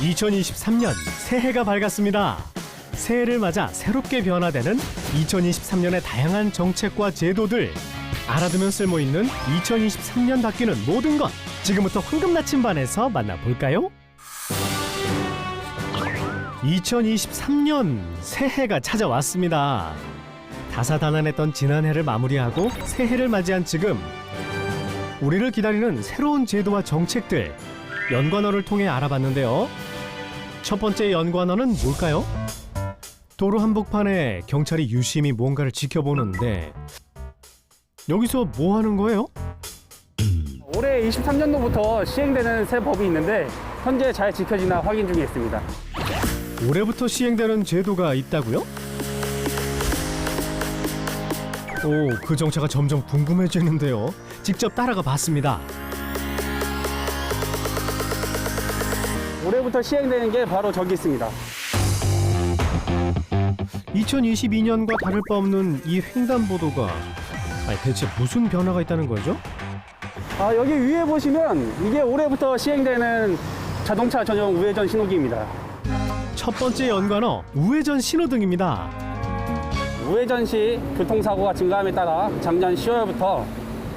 2023년 새해가 밝았습니다. 새해를 맞아 새롭게 변화되는 2023년의 다양한 정책과 제도들, 알아두면 쓸모있는 2023년 바뀌는 모든 것, 지금부터 황금 나침반에서 만나볼까요? 2023년 새해가 찾아왔습니다. 다사다난했던 지난해를 마무리하고 새해를 맞이한 지금, 우리를 기다리는 새로운 제도와 정책들, 연관어를 통해 알아봤는데요. 첫 번째 연관어는 뭘까요? 도로 한복판에 경찰이 유심히 뭔가를 지켜보는데, 여기서 뭐 하는 거예요? 올해 23년도부터 시행되는 새 법이 있는데 현재 잘 지켜지나 확인 중에 있습니다. 올해부터 시행되는 제도가 있다고요? 오, 그 정체가 점점 궁금해지는데요. 직접 따라가 봤습니다. 올해부터 시행되는 게 바로 저기 있습니다. 2022년과 다를 바 없는 이 횡단보도가 대체 무슨 변화가 있다는 거죠? 여기 위에 보시면 이게 올해부터 시행되는 자동차 전용 우회전 신호기입니다. 첫 번째 연관어, 우회전 신호등입니다. 우회전 시 교통사고가 증가함에 따라 작년 10월부터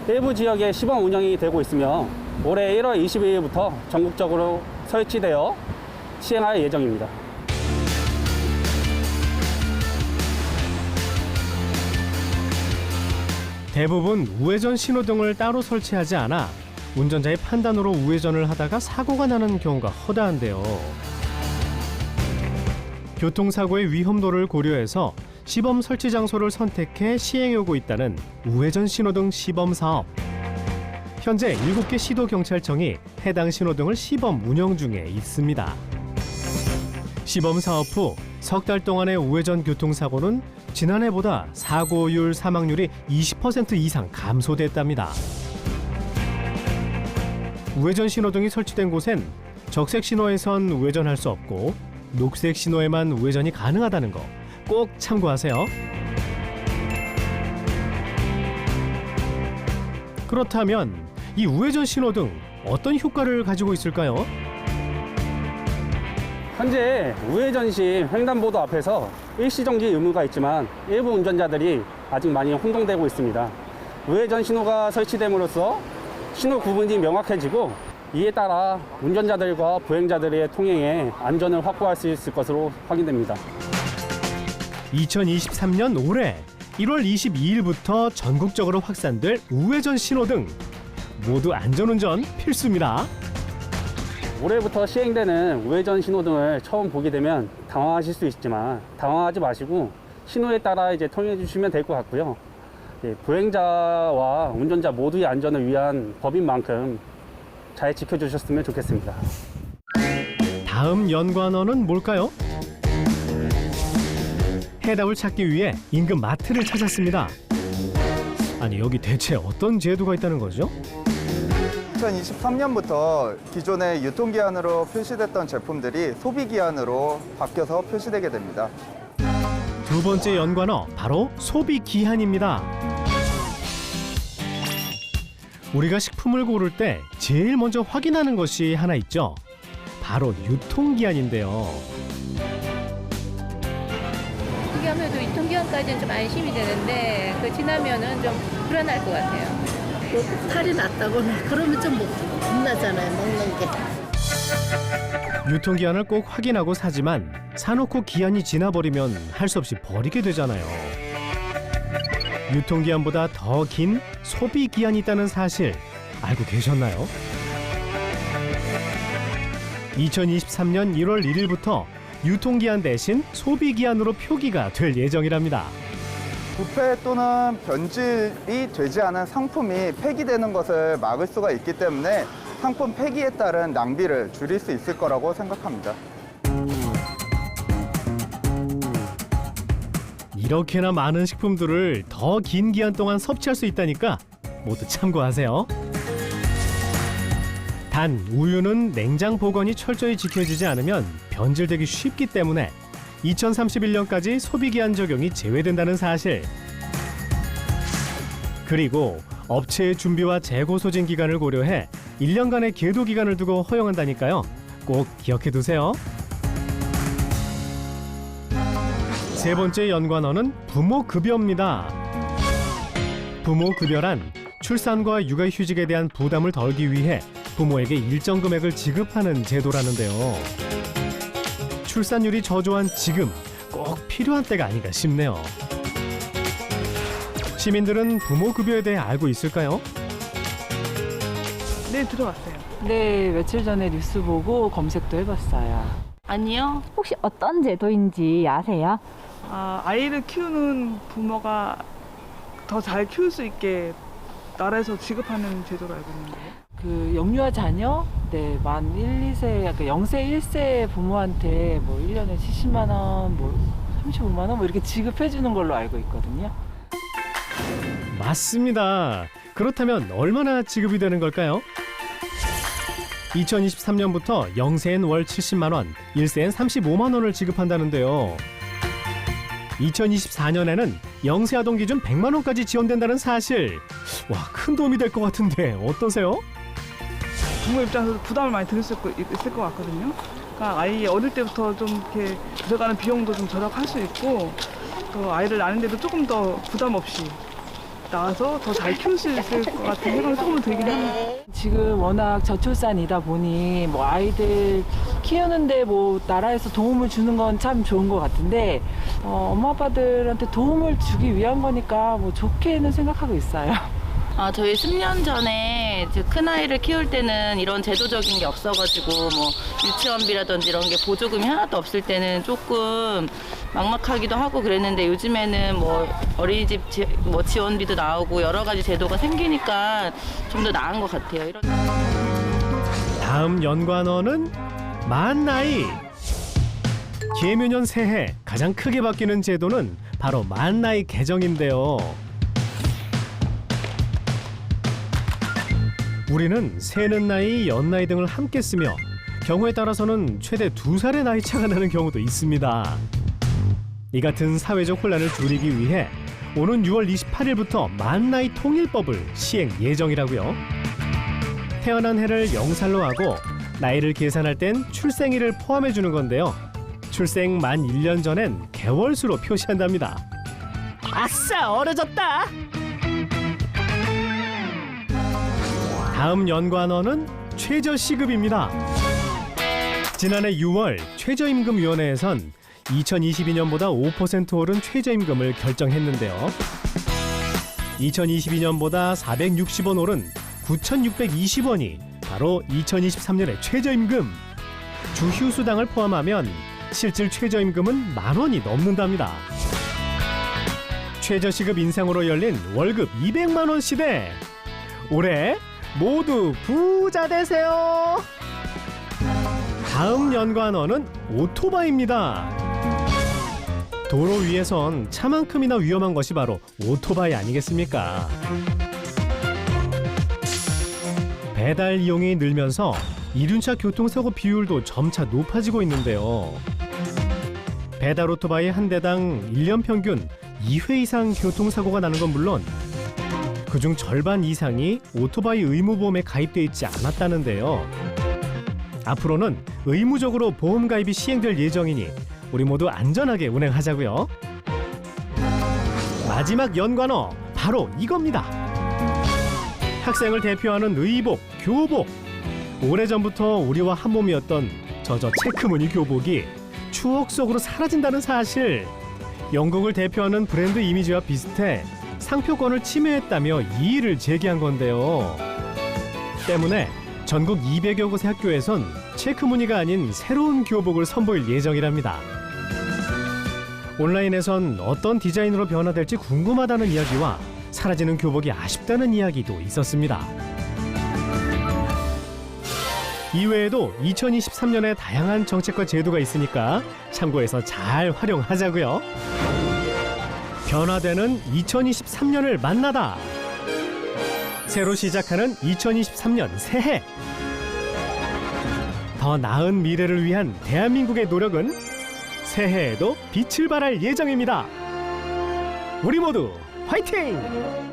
일부 지역에 시범 운영이 되고 있으며 올해 1월 22일부터 전국적으로 설치되어 시행할 예정입니다. 대부분 우회전 신호등을 따로 설치하지 않아 운전자의 판단으로 우회전을 하다가 사고가 나는 경우가 허다한데요. 교통사고의 위험도를 고려해서 시범 설치 장소를 선택해 시행하고 있다는 우회전 신호등 시범 사업. 현재 7개 시도경찰청이 해당 신호등을 시범 운영 중에 있습니다. 시범 사업 후 석 달 동안의 우회전 교통사고는 지난해보다 사고율, 사망률이 20% 이상 감소됐답니다. 우회전 신호등이 설치된 곳엔 적색 신호에선 우회전할 수 없고 녹색 신호에만 우회전이 가능하다는 거 꼭 참고하세요. 그렇다면 이 우회전 신호등 어떤 효과를 가지고 있을까요? 현재 우회전 시 횡단보도 앞에서 일시정지 의무가 있지만 일부 운전자들이 아직 많이 혼동되고 있습니다. 우회전 신호가 설치됨으로써 신호 구분이 명확해지고 이에 따라 운전자들과 보행자들의 통행에 안전을 확보할 수 있을 것으로 확인됩니다. 2023년 올해 1월 22일부터 전국적으로 확산될 우회전 신호등, 모두 안전운전 필수입니다. 올해부터 시행되는 우회전 신호등을 처음 보게 되면 당황하실 수 있지만 당황하지 마시고 신호에 따라 이제 통행해 주시면 될 것 같고요. 보행자와 운전자 모두의 안전을 위한 법인 만큼 잘 지켜주셨으면 좋겠습니다. 다음 연관어는 뭘까요? 해답을 찾기 위해 인근 마트를 찾았습니다. 아니, 여기 대체 어떤 제도가 있다는 거죠? 2023년부터 기존의 유통기한으로 표시됐던 제품들이 소비기한으로 바뀌어서 표시되게 됩니다. 두 번째 연관어, 바로 소비기한입니다. 우리가 식품을 고를 때 제일 먼저 확인하는 것이 하나 있죠. 바로 유통기한인데요. 이게 아무래도 유통기한까지는 좀 안심이 되는데 그 지나면은 좀 불안할 것 같아요. 뭐 탈이 났다거나 그러면 좀 겁나잖아요, 먹는 게. 유통기한을 꼭 확인하고 사지만 사놓고 기한이 지나버리면 할 수 없이 버리게 되잖아요. 유통기한보다 더 긴 소비기한이 있다는 사실 알고 계셨나요? 2023년 1월 1일부터 유통기한 대신 소비기한으로 표기가 될 예정이랍니다. 부패 또는 변질이 되지 않은 상품이 폐기되는 것을 막을 수가 있기 때문에 상품 폐기에 따른 낭비를 줄일 수 있을 거라고 생각합니다. 이렇게나 많은 식품들을 더 긴 기한 동안 섭취할 수 있다니까 모두 참고하세요. 단, 우유는 냉장 보관이 철저히 지켜지지 않으면 변질되기 쉽기 때문에 2031년까지 소비기한 적용이 제외된다는 사실. 그리고 업체의 준비와 재고 소진 기간을 고려해 1년간의 계도 기간을 두고 허용한다니까요. 꼭 기억해 두세요. 세 번째 연관어는 부모급여입니다. 부모급여란 출산과 육아휴직에 대한 부담을 덜기 위해 부모에게 일정 금액을 지급하는 제도라는데요. 출산율이 저조한 지금 꼭 필요한 때가 아닌가 싶네요. 시민들은 부모급여에 대해 알고 있을까요? 네, 들어왔어요. 네, 며칠 전에 뉴스 보고 검색도 해봤어요. 아니요. 혹시 어떤 제도인지 아세요? 아이를 키우는 부모가 더 잘 키울 수 있게 나라에서 지급하는 제도로 알고 있는데요. 그 영유아 자녀, 네, 만 1, 2세, 그 0세, 1세 부모한테 뭐 1년에 70만 원, 뭐 35만 원, 뭐 이렇게 지급해 주는 걸로 알고 있거든요. 맞습니다. 그렇다면 얼마나 지급이 되는 걸까요? 2023년부터 0세엔 월 70만 원, 1세엔 35만 원을 지급한다는데요. 2024년에는 0세 아동 기준 100만 원까지 지원된다는 사실. 와, 큰 도움이 될 것 같은데 어떠세요? 부모 입장에서 부담을 많이 있을 것 같거든요. 그러니까 아이 어릴 때부터 좀 이렇게 들어가는 비용도 좀 절약할 수 있고 또 아이를 낳는데도 조금 더 부담 없이 낳아서 더 잘 키울 수 있을 것 같은 생각이 조금 들긴 합니다. 지금 워낙 저출산이다 보니 뭐 아이들 키우는데 뭐 나라에서 도움을 주는 건 참 좋은 것 같은데 엄마 아빠들한테 도움을 주기 위한 거니까 뭐 좋게는 생각하고 있어요. 저희 10년 전에 큰 아이를 키울 때는 이런 제도적인 게 없어가지고 뭐 유치원비라든지 이런 게 보조금이 하나도 없을 때는 조금 막막하기도 하고 그랬는데 요즘에는 뭐 어린이집 뭐 지원비도 나오고 여러 가지 제도가 생기니까 좀 더 나은 것 같아요. 다음 연관어는 만나이. 계묘년 새해 가장 크게 바뀌는 제도는 바로 만나이 개정인데요. 우리는 새는 나이, 연나이 등을 함께 쓰며 경우에 따라서는 최대 2살의 나이 차가 나는 경우도 있습니다. 이 같은 사회적 혼란을 줄이기 위해 오는 6월 28일부터 만나이 통일법을 시행 예정이라고요. 태어난 해를 0살로 하고 나이를 계산할 땐 출생일을 포함해 주는 건데요. 출생 만 1년 전엔 개월수로 표시한답니다. 아싸, 어려졌다! 다음 연관어는 최저시급입니다. 지난해 6월 최저임금위원회에선 2022년보다 5% 오른 최저임금을 결정했는데요. 2022년보다 460원 오른 9,620원이 바로 2023년의 최저임금. 주휴수당을 포함하면 실질 최저임금은 10,000원이 넘는답니다. 최저시급 인상으로 열린 월급 200만 원 시대. 올해 모두 부자 되세요. 다음 연관어는 오토바이입니다. 도로 위에선 차만큼이나 위험한 것이 바로 오토바이 아니겠습니까? 배달 이용이 늘면서 이륜차 교통사고 비율도 점차 높아지고 있는데요. 배달 오토바이 한 대당 1년 평균 2회 이상 교통사고가 나는 건 물론 그중 절반 이상이 오토바이 의무보험에 가입돼 있지 않았다는데요. 앞으로는 의무적으로 보험 가입이 시행될 예정이니 우리 모두 안전하게 운행하자고요. 마지막 연관어 바로 이겁니다. 학생을 대표하는 의복, 교복. 오래전부터 우리와 한 몸이었던 저 체크무늬 교복이 추억 속으로 사라진다는 사실. 영국을 대표하는 브랜드 이미지와 비슷해 상표권을 침해했다며 이의를 제기한 건데요. 때문에 전국 200여 곳의 학교에선 체크무늬가 아닌 새로운 교복을 선보일 예정이랍니다. 온라인에선 어떤 디자인으로 변화될지 궁금하다는 이야기와 사라지는 교복이 아쉽다는 이야기도 있었습니다. 이외에도 2023년에 다양한 정책과 제도가 있으니까 참고해서 잘 활용하자고요. 변화되는 2023년을 만나다. 새로 시작하는 2023년 새해. 더 나은 미래를 위한 대한민국의 노력은 새해에도 빛을 발할 예정입니다. 우리 모두 화이팅!